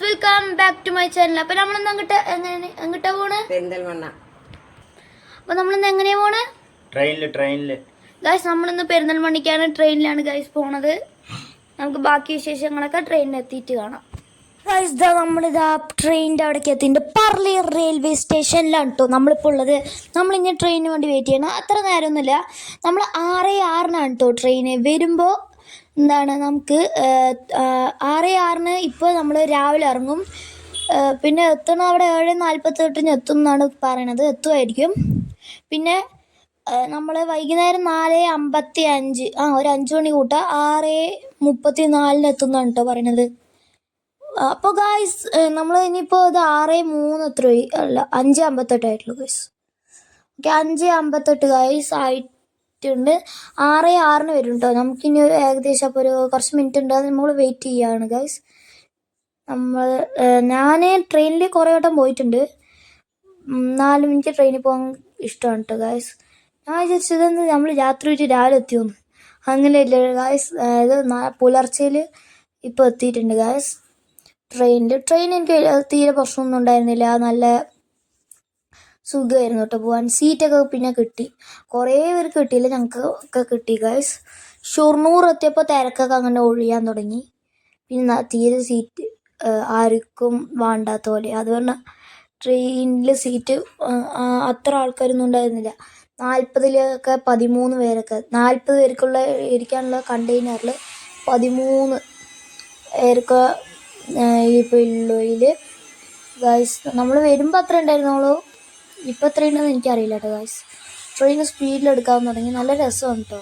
Welcome back to my channel. അപ്പൊ നമ്മളിന്ന് എങ്ങോട്ടാ പോണ്? പെരിന്തൽമണ്ണ. അപ്പൊ നമ്മളിന്ന് എങ്ങനെയാ പോണ്? ട്രെയിനില് ഗൈസ്, നമ്മളിന്ന് പെരിന്തൽമണ്ണിക്കാണ്, ട്രെയിനിലാണ് ഗൈസ് പോണത്. നമുക്ക് ബാക്കി വിശേഷങ്ങളൊക്കെ ട്രെയിനിൽ എത്തിയിട്ട് കാണാം. ഗൈസ്, നമ്മളിതാ ട്രെയിനിൻ്റെ അവിടേക്ക് എത്തിയിട്ടുണ്ട്. പറളി റെയിൽവേ സ്റ്റേഷനിലാണ് കേട്ടോ നമ്മളിപ്പോൾ ഉള്ളത്. നമ്മളിങ്ങനെ ട്രെയിനിന് വേണ്ടി വെയിറ്റ് ചെയ്യണം. അത്ര നേരമൊന്നുമില്ല. നമ്മൾ 6:06 കേട്ടോ ട്രെയിന് വരുമ്പോൾ. എന്താണ് നമുക്ക് 6:06 ഇപ്പോൾ നമ്മൾ രാവിലെ ഇറങ്ങും. പിന്നെ എത്തണം അവിടെ 7:48 എത്തും എന്നാണ് പറയണത്. എത്തുമായിരിക്കും. പിന്നെ നമ്മൾ വൈകുന്നേരം 4:55 ഒരു 5 മണി കൂട്ടാം 6:34 എത്തുന്നതാണ് കേട്ടോ പറയണത്. അപ്പോൾ ഗായ്സ്, നമ്മൾ ഇനിയിപ്പോൾ ഇത് 6:03 എത്ര അല്ല 5:58 ആയിട്ടുള്ളൂ ഗൈസ്. ഓക്കെ, 5:58 ഗൈസ് ആയിട്ടുണ്ട്. 6:06 വരും കേട്ടോ. നമുക്കിനി ഏകദേശം അപ്പോൾ ഒരു കുറച്ച് മിനിറ്റ് ഉണ്ട്. അത് നമ്മൾ വെയിറ്റ് ചെയ്യുകയാണ് ഗൈസ്. ഞാൻ ട്രെയിനിൽ കുറേ വട്ടം പോയിട്ടുണ്ട്. 4 മിനിറ്റ് ട്രെയിനിൽ പോകാൻ ഇഷ്ടമാണ് കേട്ടോ ഗൈസ്. ഞാൻ വിചാരിച്ചത് നമ്മൾ രാത്രി പോയിട്ട് രാവിലെ എത്തിയോന്ന്. അങ്ങനെയല്ലേ ഗൈസ്. ഇത് പുലർച്ചയിൽ ഇപ്പോൾ എത്തിയിട്ടുണ്ട് ഗൈസ്. ട്രെയിൻ എനിക്ക് തീരെ പ്രശ്നമൊന്നും ഉണ്ടായിരുന്നില്ല. നല്ല സുഖമായിരുന്നു കേട്ടോ പോകാൻ. സീറ്റൊക്കെ പിന്നെ കിട്ടി. കുറേ പേർക്ക് കിട്ടിയില്ല, ഞങ്ങൾക്ക് ഒക്കെ കിട്ടി ഗൈസ്. ഷൊർണൂർ എത്തിയപ്പോൾ തിരക്കൊക്കെ അങ്ങനെ ഒഴിയാൻ തുടങ്ങി. പിന്നെ തീരെ സീറ്റ് ആർക്കും വേണ്ടാത്ത പോലെ. അത് പറഞ്ഞാൽ ട്രെയിനിൽ സീറ്റ് അത്ര ആൾക്കാരൊന്നും ഉണ്ടായിരുന്നില്ല. 40-ലൊക്കെ 13 പേരൊക്കെ, 40 പേർക്കുള്ള ഇരിക്കാനുള്ള കണ്ടെയ്നറിൽ 13 പേർക്ക് ഇപ്പോൾ ഉള്ളതിൽ ഗൈസ്. നമ്മൾ വരുമ്പോൾ അത്ര ഉണ്ടായിരുന്നുള്ളൂ. ഇപ്പോൾ എത്ര ഉണ്ടെന്ന് എനിക്കറിയില്ല കേട്ടോ ഗൈസ്. ട്രെയിൻ സ്പീഡിലെടുക്കാൻ തുടങ്ങി. നല്ല രസമാണ് കേട്ടോ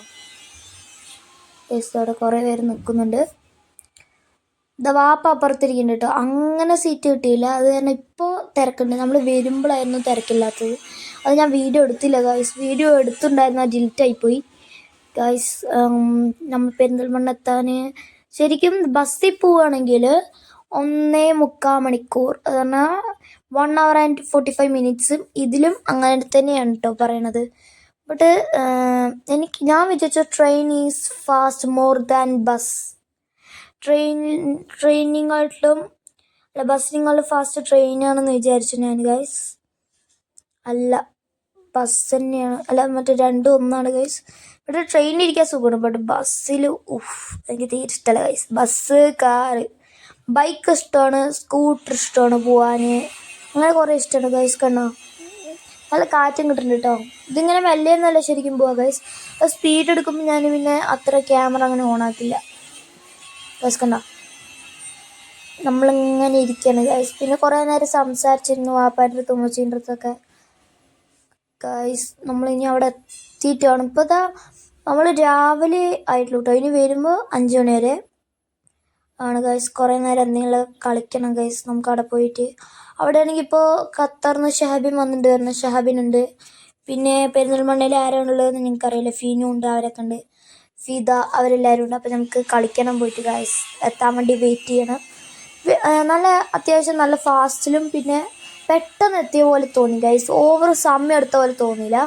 ഗൈസ്. അവിടെ കുറേ പേര് നിൽക്കുന്നുണ്ട്. ഇതാ വാപ്പ അപ്പുറത്തിരിക്കുന്നുണ്ട് കേട്ടോ. അങ്ങനെ സീറ്റ് കിട്ടിയില്ല. അത് തന്നെ ഇപ്പോൾ തിരക്കുണ്ട്. നമ്മൾ വരുമ്പോഴായിരുന്നു തിരക്കില്ലാത്തത്. അത് ഞാൻ വീഡിയോ എടുത്തില്ല ഗൈസ്. വീഡിയോ എടുത്തിട്ടുണ്ടായിരുന്നു, ഡിലീറ്റായിപ്പോയി ഗൈസ്. നമ്മൾ പെരിന്തൽമണ്ണ എത്താൻ ശരിക്കും ബസ്സിൽ പോവുകയാണെങ്കിൽ 1.25 മണിക്കൂർ, അത് പറഞ്ഞാൽ 1 hour and 45 minutes. ഇതിലും അങ്ങനെ തന്നെയാണ് കേട്ടോ പറയണത്. ബട്ട് ഞാൻ വിചാരിച്ച train is fast more than bus. ട്രെയിനിങ്ങായിട്ടും അല്ല ബസ്സിനെക്കാളും ഫാസ്റ്റ് ട്രെയിനാണെന്ന് വിചാരിച്ചു ഞാൻ ഗൈസ്. അല്ല, ബസ് തന്നെയാണ്. അല്ല, മറ്റേ രണ്ടും ഒന്നാണ് ഗൈസ്. ഇവിടെ ട്രെയിനിലിരിക്കാൻ സുഖമാണ്. ബട്ട് ബസ്സിൽ എനിക്ക് തീരെ ഇഷ്ടമല്ല ഗൈസ്. ബസ്, കാറ്, ബൈക്ക് ഇഷ്ടമാണ്, സ്കൂട്ടർ ഇഷ്ടമാണ് പോവാൻ. അങ്ങനെ കുറേ ഇഷ്ടമാണ് ഗൈസ്. കണ്ടോ, നല്ല കാറ്റും കിട്ടുന്നുണ്ട് കേട്ടോ. ഇതിങ്ങനെ മെല്ലെന്നല്ല ശരിക്കും പോവാം ഗൈസ്. സ്പീഡ് എടുക്കുമ്പോൾ ഞാൻ പിന്നെ അത്ര ക്യാമറ അങ്ങനെ ഓണാക്കില്ല ഗൈസ്. കണ്ടോ, നമ്മളിങ്ങനെ ഇരിക്കുകയാണ് ഗൈസ്. പിന്നെ കുറേ നേരം സംസാരിച്ചിരുന്നു വാപ്പാൻ്റെ അടുത്തും ഉമ്മച്ചീൻ്റെ അടുത്തൊക്കെ ഗൈസ്. നമ്മളിനി അവിടെ എത്തിയിട്ട് വേണം. ഇപ്പോൾ ഇതാ നമ്മൾ രാവിലെ ആയിട്ടുള്ളൂ കേട്ടോ. ഇനി വരുമ്പോൾ 5 മണി വരെ ആണ് ഗൈസ്. കുറേ നേരം എന്തെങ്കിലും കളിക്കണം ഗൈസ് നമുക്ക് അവിടെ പോയിട്ട്. അവിടെ ആണെങ്കിൽ ഇപ്പോൾ ഖത്തറിന്ന് ഷഹാബിൻ വന്നിട്ട് വരുന്ന ഷഹാബിനുണ്ട്. പിന്നെ പെരിന്തൽമണ്ണയിൽ ആരാണുള്ളതെന്ന് നിങ്ങൾക്കറിയില്ല. ഫീനു ഉണ്ട്, അവരൊക്കെ ഉണ്ട്, ഫിദ, അവരെല്ലാവരും ഉണ്ട്. അപ്പോൾ നമുക്ക് കളിക്കണം പോയിട്ട് ഗൈസ്. എത്താൻ വേണ്ടി വെയിറ്റ് ചെയ്യണം. നല്ല അത്യാവശ്യം നല്ല ഫാസ്റ്റിലും പിന്നെ പെട്ടെന്ന് എത്തിയ പോലെ തോന്നി ഗൈസ്. ഓവർ സമയം എടുത്ത പോലെ തോന്നിയില്ല.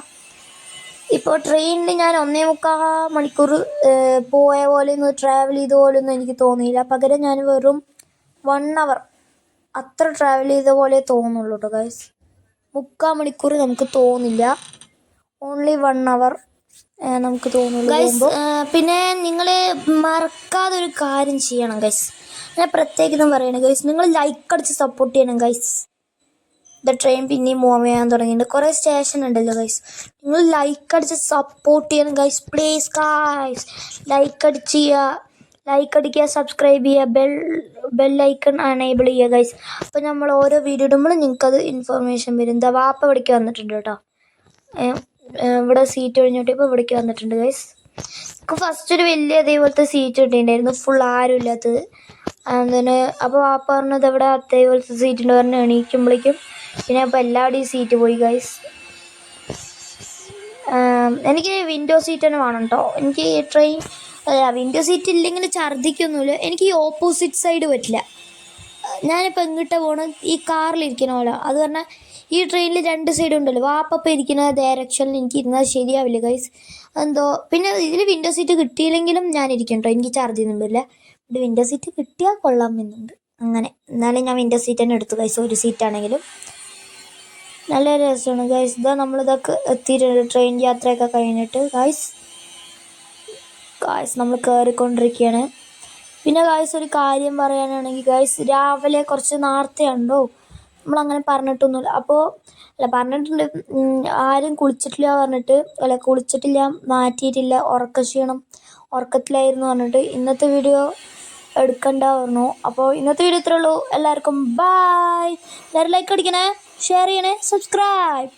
ഇപ്പോൾ ട്രെയിനിൽ ഞാൻ 1.25 മണിക്കൂർ പോയ പോലെയൊന്നും ട്രാവൽ ചെയ്ത പോലെയൊന്നും എനിക്ക് തോന്നിയില്ല. പകരം ഞാൻ വെറും 1 hour അത്ര ട്രാവൽ ചെയ്ത പോലെ തോന്നുള്ളൂ കേട്ടോ ഗൈസ്. 3/4 മണിക്കൂർ നമുക്ക് തോന്നില്ല. ഓൺലി 1 hour നമുക്ക് തോന്നുള്ളൂ ഗൈസ്. പിന്നെ നിങ്ങൾ മറക്കാതെ ഒരു കാര്യം ചെയ്യണം ഗൈസ്. ഞാൻ പ്രത്യേകം പറയണം ഗൈസ്. നിങ്ങൾ ലൈക്ക് അടിച്ച് സപ്പോർട്ട് ചെയ്യണം ഗൈസ്. ട്രെയിൻ പിന്നെയും മൂവ് ചെയ്യാൻ തുടങ്ങിയിട്ടുണ്ട്. കുറേ സ്റ്റേഷൻ ഉണ്ടല്ലോ ഗൈസ്. നിങ്ങൾ ലൈക്ക് അടിച്ച് സപ്പോർട്ട് ചെയ്യണം ഗൈസ്. പ്ലീസ് ഗൈസ്, ലൈക്ക് അടിക്കുക, സബ്സ്ക്രൈബ് ചെയ്യുക, ബെല്ലൈക്കൺ എനേബിൾ ചെയ്യുക ഗൈസ്. അപ്പോൾ നമ്മൾ ഓരോ വീഡിയോ ഇടുമ്പോഴും നിങ്ങൾക്കത് ഇൻഫർമേഷൻ വരും. എന്താ വാപ്പ ഇവിടേക്ക് വന്നിട്ടുണ്ട് കേട്ടോ. ഇവിടെ സീറ്റ് ഒഴിഞ്ഞോട്ട് ഇപ്പോൾ ഇവിടേക്ക് വന്നിട്ടുണ്ട് ഗൈസ്. എനിക്ക് ഫസ്റ്റ് ഒരു വലിയ അതേപോലത്തെ സീറ്റ് കിട്ടിയിട്ടുണ്ടായിരുന്നു, ഫുൾ ആരും ഇല്ലാത്തത്. അങ്ങനെ അപ്പോൾ വാപ്പ പറഞ്ഞത് ഇവിടെ അതേപോലത്തെ സീറ്റുണ്ട് പറഞ്ഞ് എണീക്കുമ്പോഴേക്കും പിന്നെ അപ്പോൾ എല്ലാവരുടെയും സീറ്റ് പോയി ഗൈസ്. എനിക്ക് വിൻഡോ സീറ്റ് തന്നെ വേണം കേട്ടോ. എനിക്ക് ട്രെയിൻ വിൻഡോ സീറ്റ് ഇല്ലെങ്കിൽ ഛർദ്ദിക്കൊന്നുമില്ല. എനിക്ക് ഈ ഓപ്പോസിറ്റ് സൈഡ് പറ്റില്ല. ഞാനിപ്പോൾ എങ്ങോട്ടാണ് പോകണം, ഈ കാറിലിരിക്കണ പോലെ. അത് പറഞ്ഞാൽ ഈ ട്രെയിനിൽ 2 സൈഡ് ഉണ്ടല്ലോ. വാപ്പ ഇരിക്കുന്ന ഡയറക്ഷനിൽ എനിക്ക് ഇരുന്നാൽ ശരിയാവില്ല ഗൈസ്. എന്തോ പിന്നെ ഇതിൽ വിൻഡോ സീറ്റ് കിട്ടിയില്ലെങ്കിലും ഞാൻ ഇരിക്കും കേട്ടോ. എനിക്ക് ഛർദ്ദിയൊന്നും വരില്ല. വിൻഡോ സീറ്റ് കിട്ടിയാൽ കൊള്ളാമെന്നുണ്ട്. അങ്ങനെ എന്നാലും ഞാൻ വിൻഡോ സീറ്റ് തന്നെ എടുത്തു ഗൈസ്, ഒരു സീറ്റാണെങ്കിലും. നല്ല രസമാണ് ഗൈസ്. നമ്മളിതൊക്കെ എത്തിയിട്ടുണ്ട് ട്രെയിൻ യാത്രയൊക്കെ കഴിഞ്ഞിട്ട് ഗൈസ് നമ്മൾ കയറിക്കൊണ്ടിരിക്കുകയാണ്. പിന്നെ ഗൈസ് ഒരു കാര്യം പറയാനാണെങ്കിൽ ഗൈസ്, രാവിലെ കുറച്ച് നേരത്തെയുണ്ടോ നമ്മളങ്ങനെ പറഞ്ഞിട്ടൊന്നുമില്ല. പറഞ്ഞിട്ടുണ്ട്, ആരും കുളിച്ചിട്ടില്ല പറഞ്ഞിട്ട്, കുളിച്ചിട്ടില്ല, മാറ്റിയിട്ടില്ല, ഉറക്കത്തിലായിരുന്നു പറഞ്ഞിട്ട് ഇന്നത്തെ വീഡിയോ എടുക്കണ്ട പറഞ്ഞു. അപ്പോൾ ഇന്നത്തെ വീഡിയോ ഇത്രേ ഉള്ളൂ. എല്ലാവർക്കും ബൈ. എല്ലാവരും ലൈക്ക് അടിക്കണേ, ഷെയർ ചെയ്യണേ, സബ്സ്ക്രൈബ്.